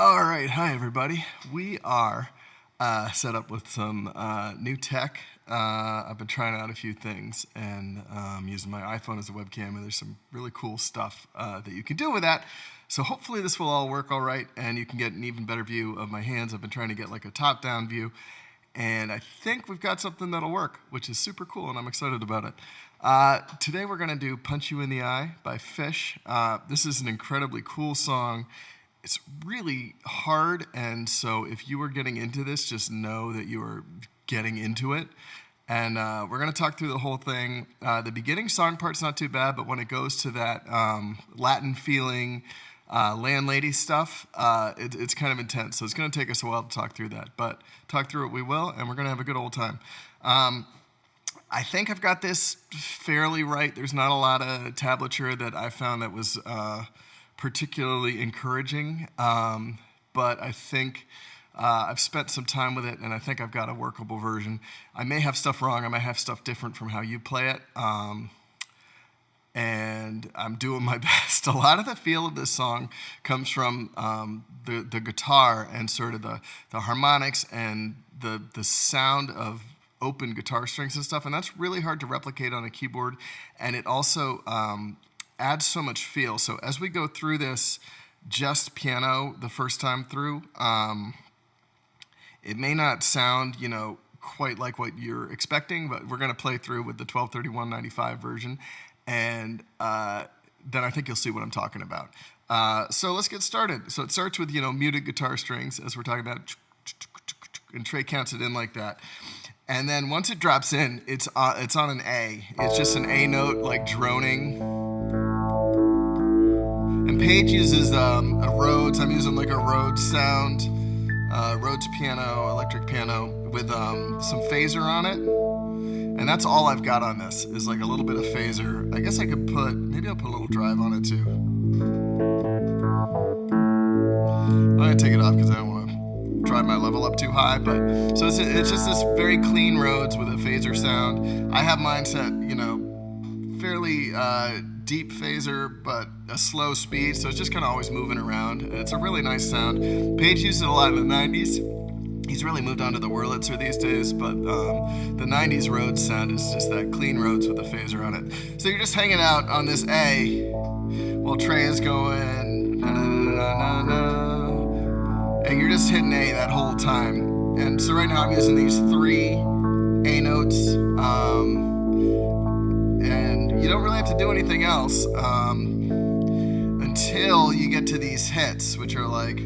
All right, hi everybody. We are set up with some new tech. I've been trying out a few things and using my iPhone as a webcam, and there's some really cool stuff that you can do with that. So hopefully this will all work all right, and you can get an even better view of my hands. I've been trying to get like a top-down view, and I think we've got something that'll work, which is super cool, and I'm excited about it. Today we're going to do Punch You in the Eye by Phish. This is an incredibly cool song. It's really hard, and so if you were getting into this, just know that you are getting into it. And we're going to talk through the whole thing. The beginning song part's not too bad, but when it goes to that Latin feeling, Landlady stuff, it's kind of intense. So it's going to take us a while to talk through that, but talk through it we will, and we're going to have a good old time. I think I've got this fairly right. There's not a lot of tablature that I found that was particularly encouraging, but I think I've spent some time with it, and I think I've got a workable version. I may have stuff wrong. I might have stuff different from how you play it, and I'm doing my best. A lot of the feel of this song comes from the guitar and sort of the harmonics and the sound of open guitar strings and stuff, and that's really hard to replicate on a keyboard, and it also adds so much feel. So as we go through this just piano the first time through, it may not sound, quite like what you're expecting, but we're going to play through with the 1231.95 version, and then I think you'll see what I'm talking about. So let's get started. So it starts with, muted guitar strings, as we're talking about, and Trey counts it in like that. And then once it drops in, it's on an A. It's just an A note, like droning. And Paige uses a Rhodes. I'm using like a Rhodes sound, Rhodes piano, electric piano, with some phaser on it. And that's all I've got on this, is like a little bit of phaser. I guess maybe I'll put a little drive on it too. I'm gonna take it off because I don't want to drive my level up too high, but so it's just this very clean Rhodes with a phaser sound. I have mine set, fairly deep phaser, but a slow speed, so it's just kind of always moving around. It's a really nice sound. Paige used it a lot in the 90s. He's really moved on to the Wurlitzer these days, but the 90s Rhodes sound is just that clean Rhodes with a phaser on it. So you're just hanging out on this A while Trey is going na na na na na, and you're just hitting A that whole time. And so right now I'm using these 3 A notes, and you don't really have to do anything else until you get to these hits, which are like,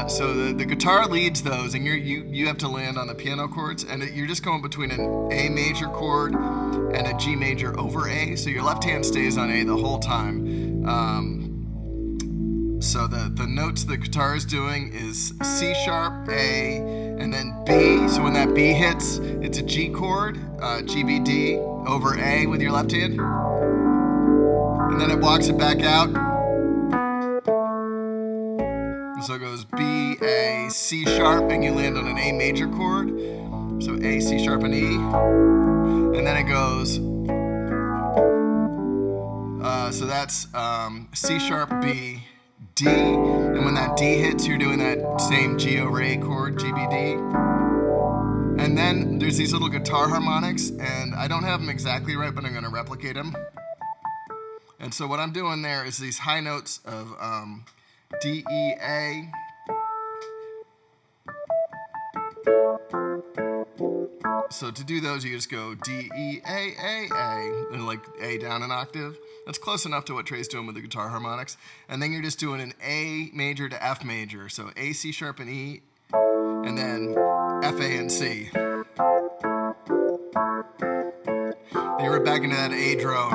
so the guitar leads those, and you have to land on the piano chords, and you're just going between an A major chord and a G major over A, so your left hand stays on A the whole time. So the notes the guitar is doing is C sharp, A, and then B. So when that B hits, it's a G chord, G, B, D, over A with your left hand. And then it walks it back out. So it goes B, A, C sharp, and you land on an A major chord. So A, C sharp, and E. And then it goes, so that's C sharp, B, D, and when that D hits, you're doing that same G over A chord, G, B, D. And then there's these little guitar harmonics, and I don't have them exactly right, but I'm going to replicate them. And so what I'm doing there is these high notes of D, E, A. So to do those, you just go D, E, A, and like A down an octave. That's close enough to what Trey's doing with the guitar harmonics. And then you're just doing an A major to F major. So A, C sharp, and E, and then F, A, and C. Then you're right back into that A drone.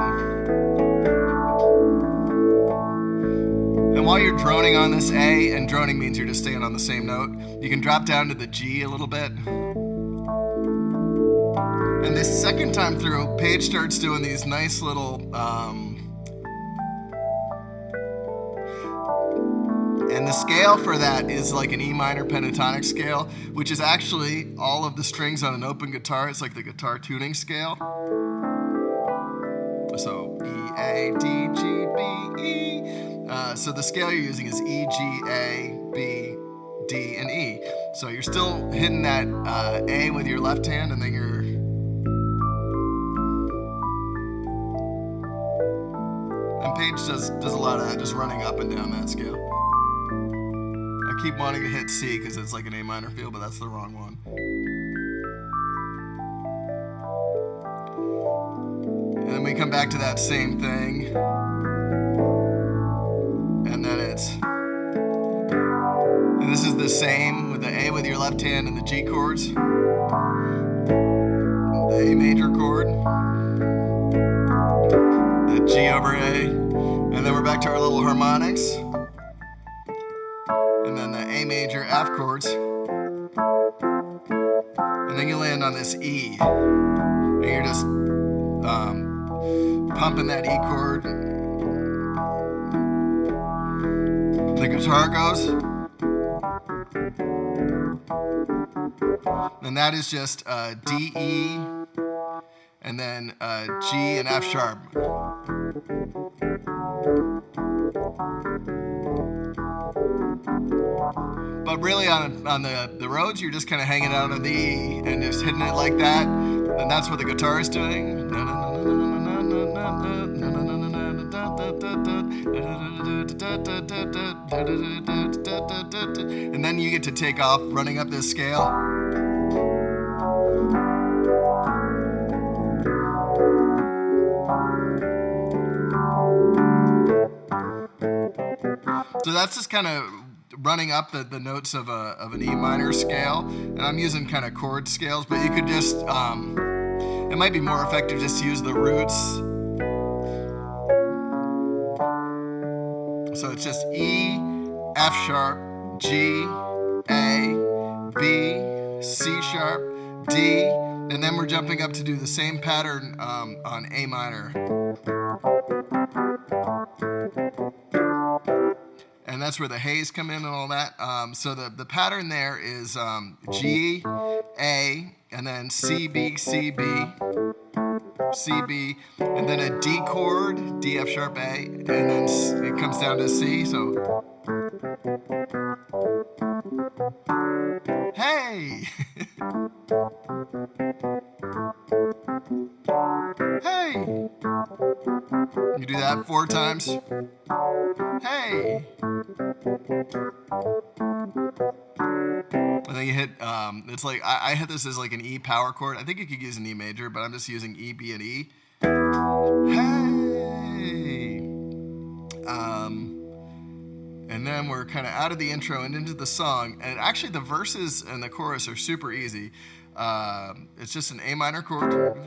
And while you're droning on this A, and droning means you're just staying on the same note, you can drop down to the G a little bit. And this second time through, Paige starts doing these nice little, and the scale for that is like an E minor pentatonic scale, which is actually all of the strings on an open guitar. It's like the guitar tuning scale. So E, A, D, G, B, E. So the scale you're using is E, G, A, B, D, and E. So you're still hitting that A with your left hand, and then and Paige does a lot of that, just running up and down that scale. I keep wanting to hit C because it's like an A minor feel, but that's the wrong one. And then we come back to that same thing. And then this is the same with the A with your left hand and the G chords. The A major chord. The G over A. And then we're back to our little harmonics. And then the A major F chords. And then you land on this E. And you're just pumping that E chord. The guitar goes. And that is just D, E, and then G and F sharp. But really on the roads, you're just kind of hanging out on the E and just hitting it like that. And that's what the guitar is doing. And then you get to take off running up this scale. So that's just kind of running up the notes of an E minor scale. And I'm using kind of chord scales, but you could just, it might be more effective just to use the roots. So it's just E, F sharp, G, A, B, C sharp, D, and then we're jumping up to do the same pattern on A minor. And that's where the haze come in and all that. So the pattern there is G, A, and then C, B, C, B, C, B, and then a D chord, D, F sharp, A, and then it comes down to C, so. Hey! Hey! You do that 4 times. Hey! And then you hit, it's like, I hit this as like an E power chord. I think you could use an E major, but I'm just using E, B, and E. Hey! And then we're kind of out of the intro and into the song. And actually the verses and the chorus are super easy. It's just an A minor chord.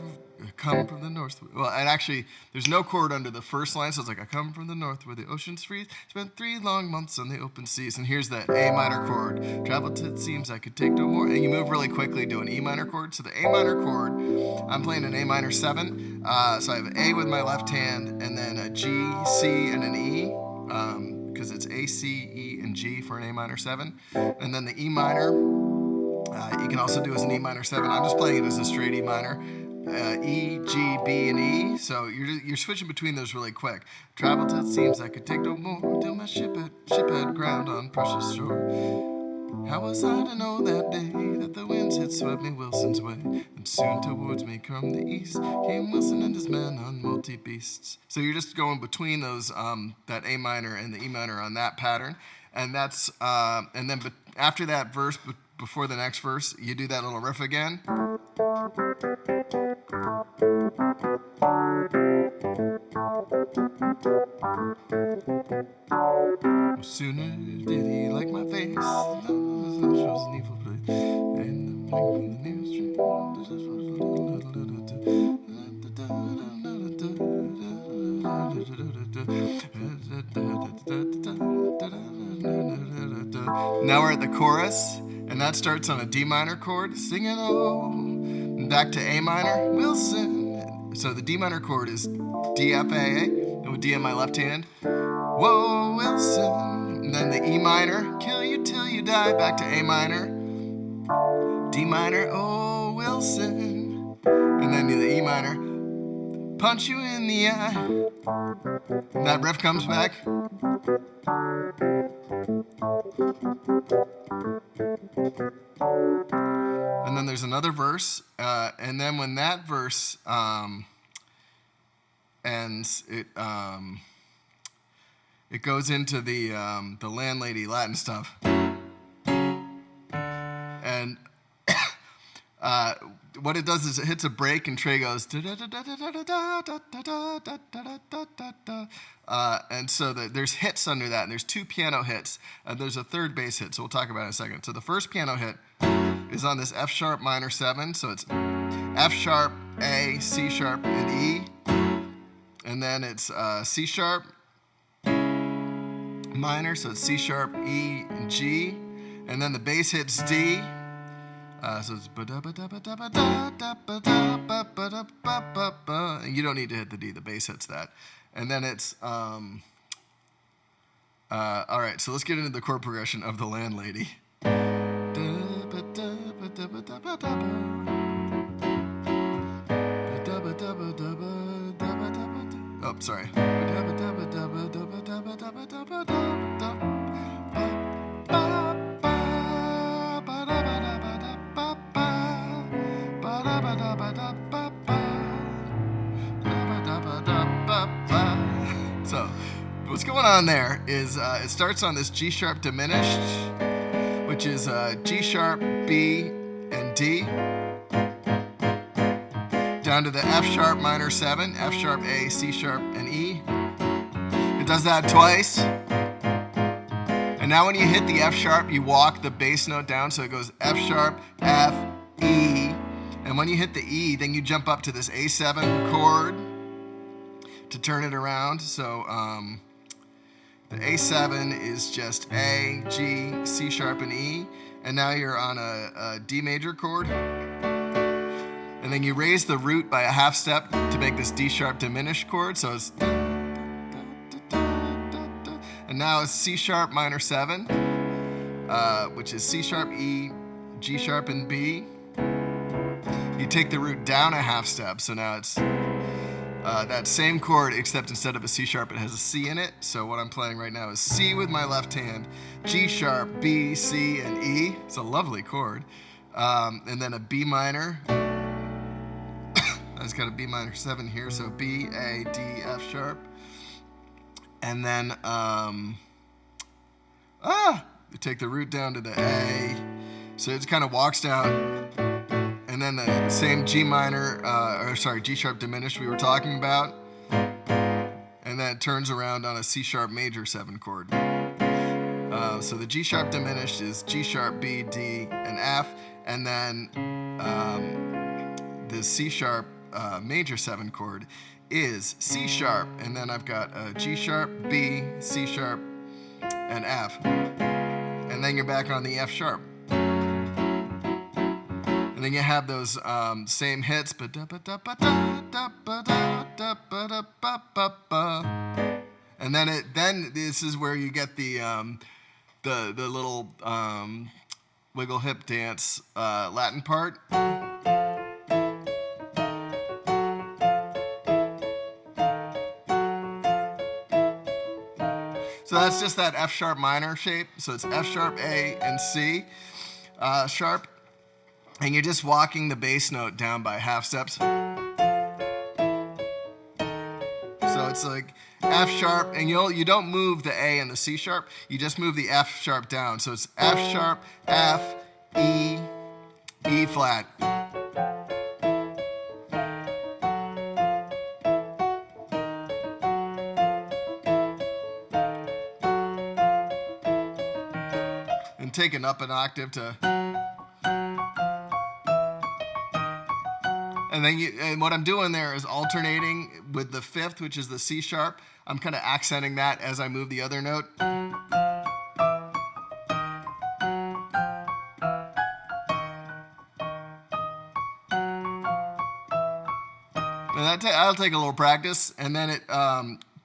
Come from the north. Well, and actually, there's no chord under the first line, so it's like, I come from the north where the oceans freeze. Spent 3 long months on the open seas. And here's the A minor chord. Travel till it seems I could take no more. And you move really quickly to an E minor chord. So the A minor chord, I'm playing an A minor 7. So I have A with my left hand, and then a G, C, and an E. Because it's A, C, E, and G for an A minor 7. And then the E minor, you can also do as an E minor 7. I'm just playing it as a straight E minor. E, G, B, and E. So you're switching between those really quick. Travel till it seems I could take no more, till my ship had ground on precious shore. How was I to know that day that the winds had swept me Wilson's way? And soon towards me from the east came Wilson and his men on multi-beasts. So you're just going between those, that A minor and the E minor on that pattern. And that's, and then after that verse, before the next verse, you do that little riff again. No sooner did he like my face, shows an evil place, and the from the nearest Now we're at the chorus, and that starts on a D minor chord, singing oh, and back to A minor, Wilson. So the D minor chord is D, F, A, and with D in my left hand. Whoa, Wilson. And then the E minor, kill you till you die, back to A minor. D minor, oh, Wilson. And then the E minor, punch you in the eye. And that riff comes back. And then there's another verse, and then when that verse ends, it goes into the Landlady Latin stuff, and what it does is it hits a break and Trey goes and so there's hits under that, and there's two piano hits, and there's a third bass hit, so we'll talk about it in a second. So the first piano hit is on this F sharp minor 7, so it's F sharp, A, C sharp, and E, and then it's C sharp minor, so it's C sharp, E, and G, and then the bass hits D. So it's and you don't need to hit the D, the bass hits that. And then it's all right, so let's get into the chord progression of the Landlady. Oh, sorry. So, what's going on there is it starts on this G sharp diminished, which is G sharp, B, and D, down to the F sharp minor 7, F sharp, A, C sharp, and E. It does that twice. And now when you hit the F sharp, you walk the bass note down, so it goes F sharp, F, E. And when you hit the E, then you jump up to this A7 chord to turn it around. So the A7 is just A, G, C sharp, and E. And now you're on a D major chord. And then you raise the root by a half step to make this D sharp diminished chord. So it's... And now it's C sharp minor 7, which is C sharp, E, G sharp, and B. You take the root down a half step, so now it's that same chord, except instead of a C sharp, it has a C in it. So what I'm playing right now is C with my left hand, G sharp, B, C, and E. It's a lovely chord. And then a B minor. I just got a B minor 7 here, so B, A, D, F sharp. And then, you take the root down to the A. So it kind of walks down. And then the same G minor, G sharp diminished we were talking about. And then it turns around on a C sharp major 7 chord. So the G sharp diminished is G sharp, B, D, and F. And then the C sharp major 7 chord is C sharp, and then I've got a G sharp, B, C sharp, and F. And then you're back on the F sharp. And then you have those same hits, and then this is where you get the little wiggle hip dance Latin part. So that's just that F sharp minor shape. So it's F sharp, A, and C sharp. And you're just walking the bass note down by half steps. So it's like F sharp, and you don't move the A and the C sharp. You just move the F sharp down. So it's F sharp, F, E, E flat. And taken up an octave to, and then and what I'm doing there is alternating with the fifth, which is the C sharp. I'm kind of accenting that as I move the other note. And that'll take a little practice, and then it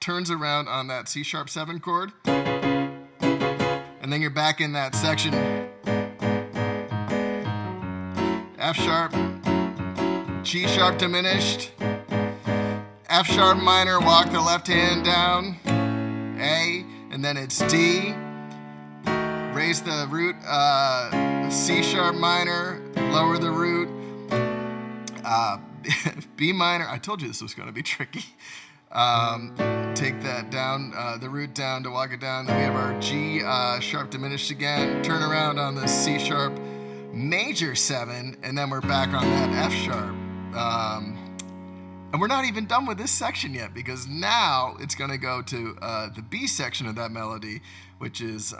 turns around on that C sharp 7 chord. And then you're back in that section. F sharp, G sharp diminished, F sharp minor, walk the left hand down, A, and then it's D. Raise the root, C sharp minor, lower the root, B minor. I told you this was going to be tricky. Take that down, the root down to walk it down. Then we have our G sharp diminished again. Turn around on the C sharp major 7, and then we're back on that F sharp. And we're not even done with this section yet, because now it's going to go to the B section of that melody, which is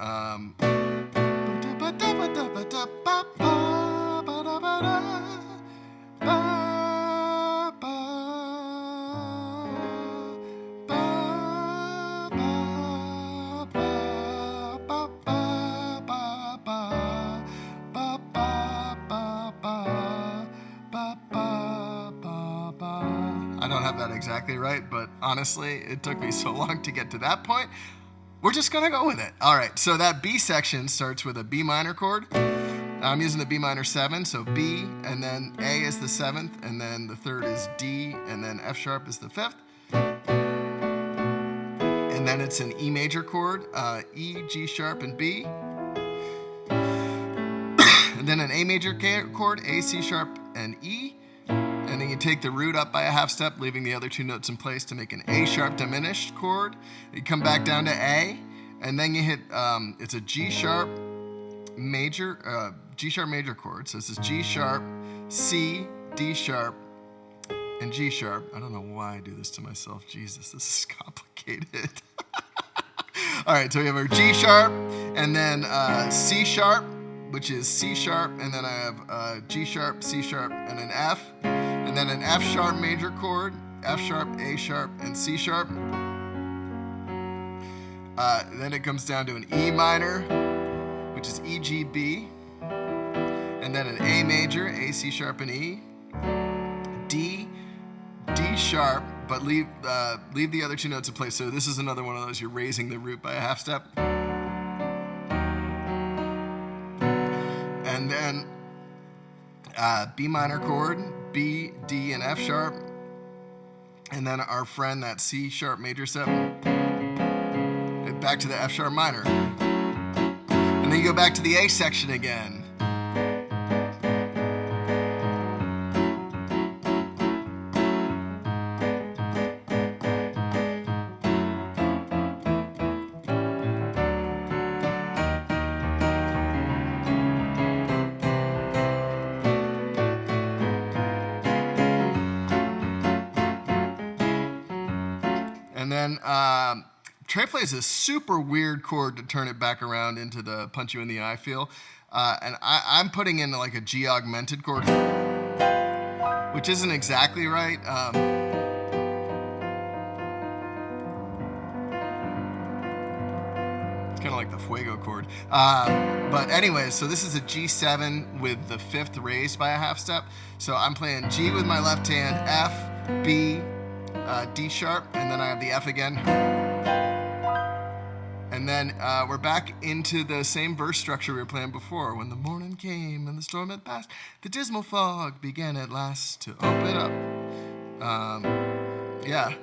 I don't have that exactly right, but honestly, it took me so long to get to that point. We're just going to go with it. All right, so that B section starts with a B minor chord. I'm using the B minor 7, so B, and then A is the 7th, and then the 3rd is D, and then F sharp is the 5th. And then it's an E major chord, E, G sharp, and B. And then an A major chord, A, C sharp, and E. And then you take the root up by a half step, leaving the other 2 notes in place to make an A sharp diminished chord. You come back down to A, and then you hit, it's a G sharp major chord. So this is G sharp, C, D sharp, and G sharp. I don't know why I do this to myself. Jesus, this is complicated. All right, so we have our G sharp, and then C sharp, which is C sharp, and then I have G sharp, C sharp, and an F. And then an F sharp major chord, F sharp, A sharp, and C sharp. Then it comes down to an E minor, which is E, G, B. And then an A major, A, C sharp, and E. D, D sharp, but leave the other 2 notes in place. So this is another one of those, you're raising the root by a half step. And then B minor chord, B, D, and F sharp. And then our friend, that C sharp major 7. Back to the F sharp minor. And then you go back to the A section again. And then Trey plays a super weird chord to turn it back around into the punch you in the eye feel. And I'm putting in like a G augmented chord, which isn't exactly right. It's kind of like the Fuego chord. But anyways, so this is a G7 with the 5th raised by a half step. So I'm playing G with my left hand, F, B, D sharp, and then I have the F again. And then we're back into the same verse structure we were playing before. When the morning came and the storm had passed, the dismal fog began at last to open up. Yeah,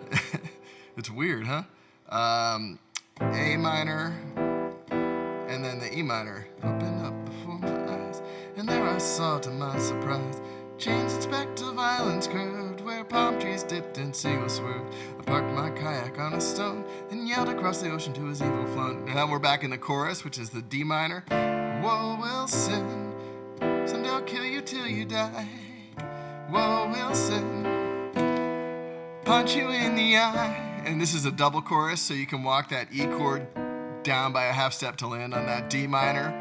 it's weird, huh? A minor, and then the E minor. Opened up before my eyes, and there I saw, to my surprise, chains and spectral violence curved, where palm trees dipped and seagulls swerved. I parked my kayak on a stone and yelled across the ocean to his evil flown. Now we're back in the chorus, which is the D minor. Whoa, Wilson, someday I'll kill you till you die. Whoa, Wilson, punch you in the eye. And this is a double chorus, so you can walk that E chord down by a half step to land on that D minor.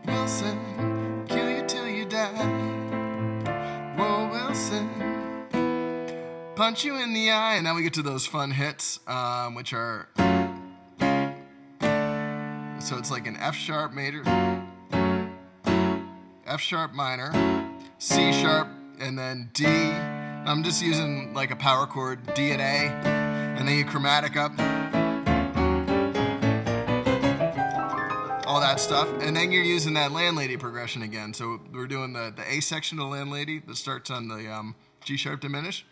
Wilson, kill you till you die. Whoa, Wilson, punch you in the eye. And now we get to those fun hits, which are, so it's like an F sharp major, F sharp minor, C sharp, and then D. I'm just using like a power chord, D and A, and then you chromatic up, all that stuff, and then you're using that Landlady progression again. So we're doing the A section of Landlady that starts on the G sharp diminished.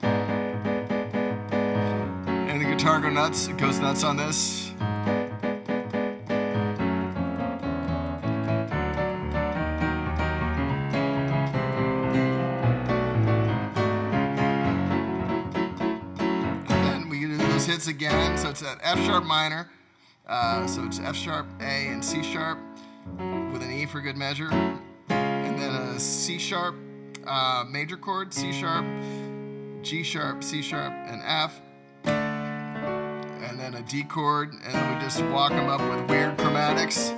guitar goes nuts on this. And then we do those hits again. So it's that F sharp minor. So it's F sharp, A, and C sharp with an E for good measure. And then a C sharp major chord, C sharp, G sharp, C sharp, and F. And then a D chord, and then we just walk them up with weird chromatics.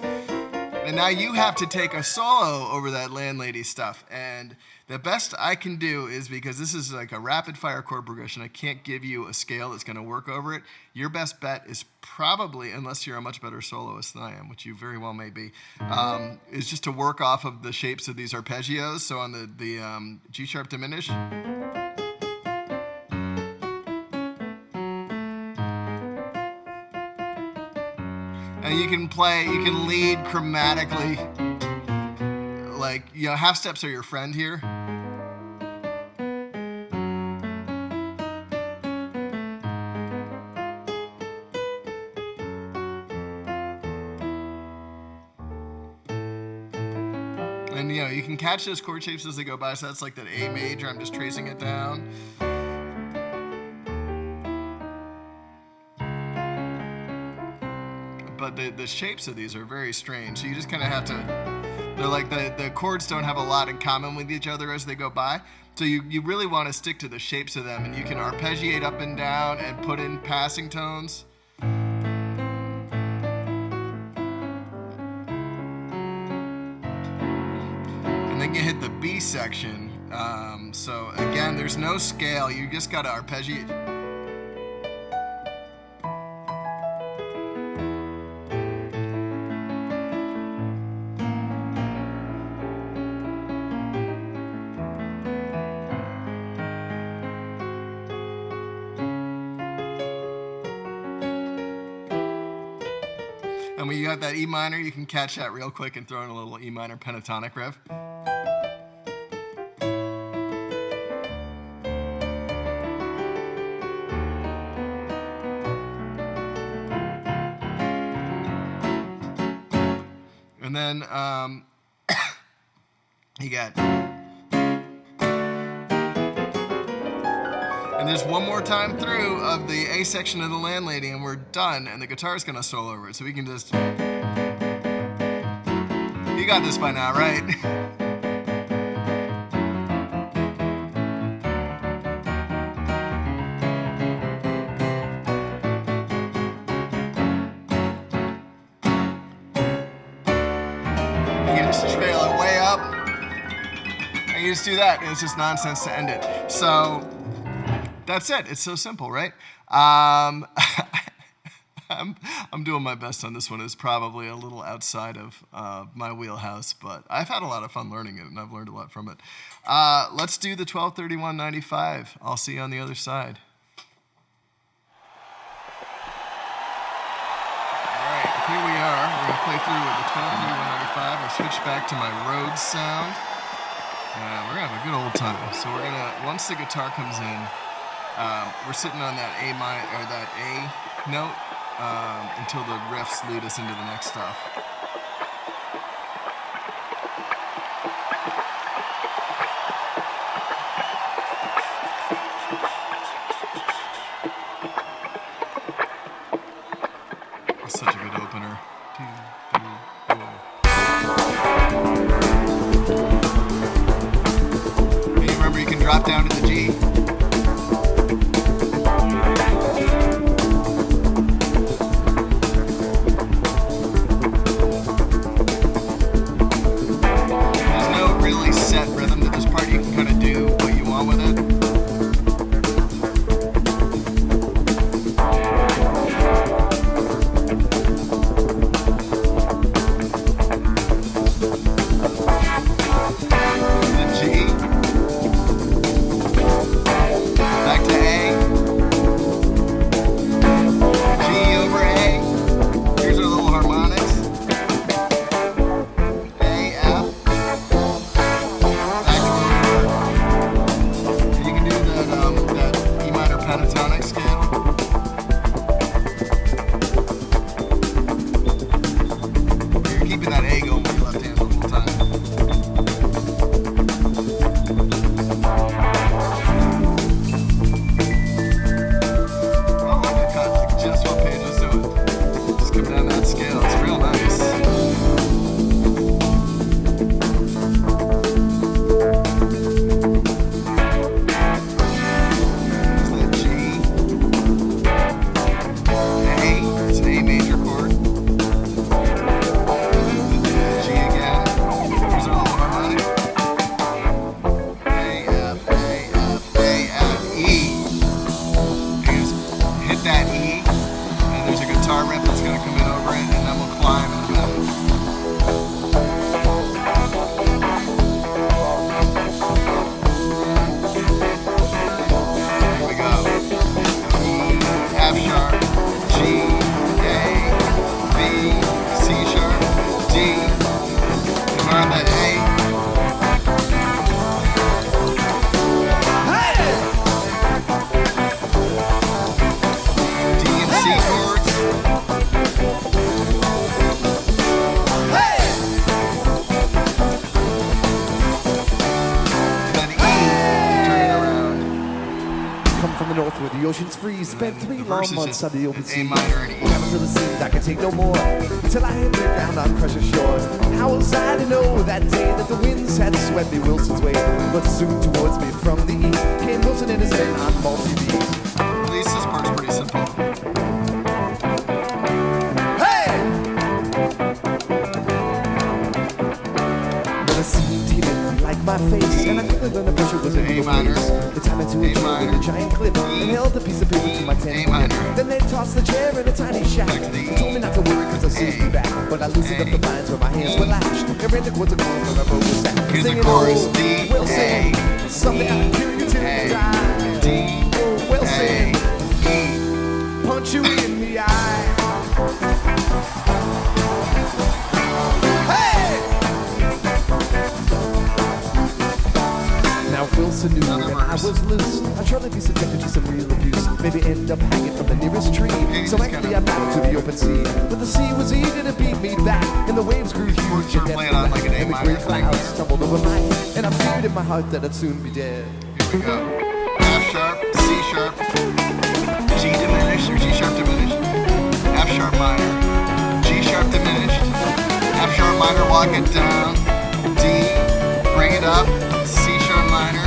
And now you have to take a solo over that Landlady stuff. And the best I can do is, because this is like a rapid fire chord progression, I can't give you a scale that's going to work over it. Your best bet is probably, unless you're a much better soloist than I am, which you very well may be, is just to work off of the shapes of these arpeggios. So on the G sharp diminished, and you can lead chromatically, like, you know, half steps are your friend here. And, you know, you can catch those chord shapes as they go by. So that's like that A major, I'm just tracing it down. But the shapes of these are very strange. So you just kind of have to, they're like the chords don't have a lot in common with each other as they go by. So you really want to stick to the shapes of them, and you can arpeggiate up and down and put in passing tones. And then you hit the B section. So again, there's no scale. You just got to arpeggiate. And when you got that E minor, you can catch that real quick and throw in a little E minor pentatonic riff. And then you got, and there's one more time through of the A section of the Landlady, and we're done, and the guitar's gonna solo over it, so we can just, you got this by now, right? You can just trail it way up, and you just do that, and it's just nonsense to end it. So that's it. It's so simple, right? I'm doing my best on this one. It's probably a little outside of my wheelhouse, but I've had a lot of fun learning it, and I've learned a lot from it. Let's do the 1231.95. I'll see you on the other side. All right, here we are. We're going to play through with the 1231.95. I'll switch back to my Rhodes sound. We're going to have a good old time. So we're going to, once the guitar comes in, we're sitting on that A minor, or that A note, until the riffs lead us into the next stuff. It's such a good opener. 2, 3, 4. And you remember you can drop down to the G. the ocean's free. Spent 3 the long verse is months just on the open A sea. minor and E. Travel to the seas, I could take no more. Until I hit the ground on precious shores. How was I to know that day that the winds had swept me Wilson's way? But soon towards me from the east came Wilson and his men on multi-beats. At least this part's pretty simple. It seemed he didn't like my face, and I quickly learned the pressure was in the place. The time into a chair with a giant clip, and held a piece of paper to my tent. Then they tossed the chair in a tiny shack. Told me not to worry cause I'll soon be back. But I loosened up the lines where my hands were lashed, and ran the chords of chords where my bow was at. Here's the Singing, chorus. oh, D, Wilson, A, someday I'll kill you till you die. D, Oh, Wilson, E. punch you in the eye. Wilson knew that I was loose. I'd surely be subjected to some real abuse. Maybe end up hanging from the nearest tree. So actually I battled to the open sea. But the sea was eager to beat me back, and the waves grew huge and playing on like an A and the minor great thing clouds there. tumbled over my head. And I feared in my heart that I'd soon be dead. Here we go. F sharp, C sharp, G diminished or G sharp diminished, F sharp minor, G sharp diminished, F sharp minor, walk it down, D, bring it up, C sharp minor.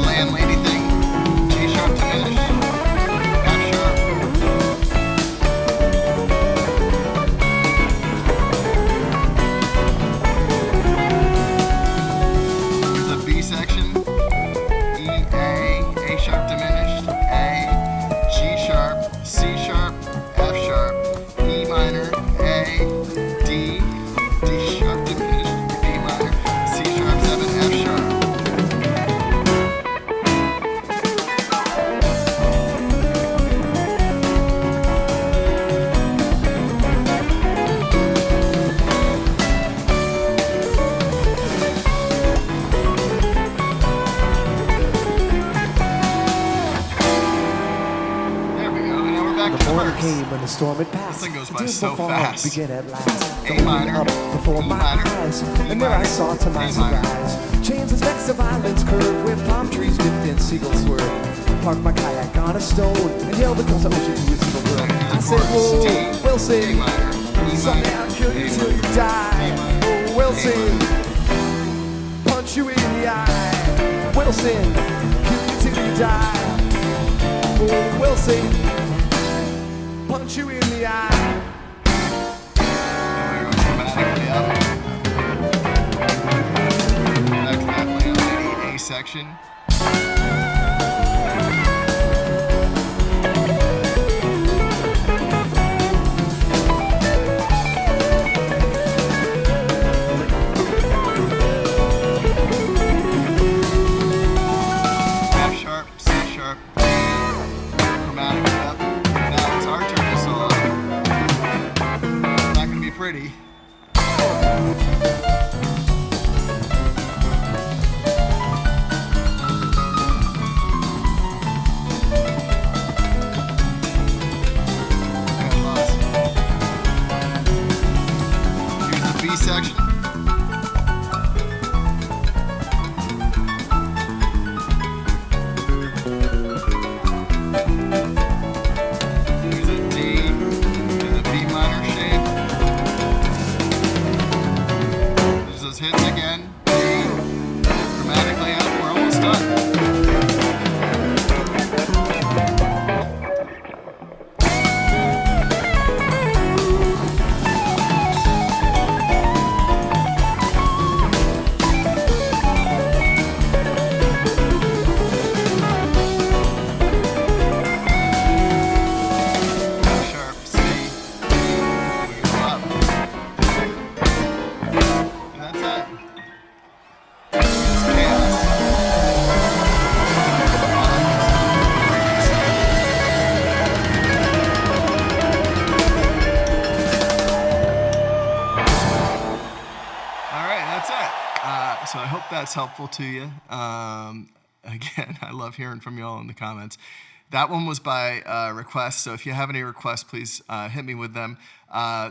Landlady thing, G sharp diminished, F sharp, here's the B section, E, A sharp diminished, A, G sharp, C sharp, F sharp, E minor, A, D, D sharp diminished, B minor, C sharp 7, F sharp. The morning came when the storm had passed. This thing goes The by dim so before fast. began at last. A minor, up before E my minor, eyes, E and there I minor, saw to my A minor. surprise chains and specks of islands curved where palm trees dipped and seagulls swerved. Parked my kayak on a stone and held across the ocean to its little world. I said, whoa, D, Wilson, A minor, E someday minor, I'll kill you A till you minor, die. A minor, Oh, Wilson, punch you in the eye. Wilson, kill you till you die. Oh, Wilson, punch you in the eye. Dramatically up. Back to that Landlady A section. F sharp, C sharp, chromatically up. Now it's our turn to solo. It's not gonna be pretty. So I hope that's helpful to you. Again, I love hearing from you all in the comments. That one was by request, so if you have any requests, please hit me with them.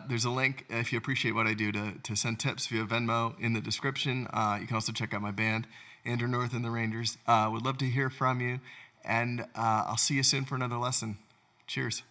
There's a link, if you appreciate what I do, to send tips via Venmo in the description. You can also check out my band, Andrew North and the Rangers. Would love to hear from you, and I'll see you soon for another lesson. Cheers.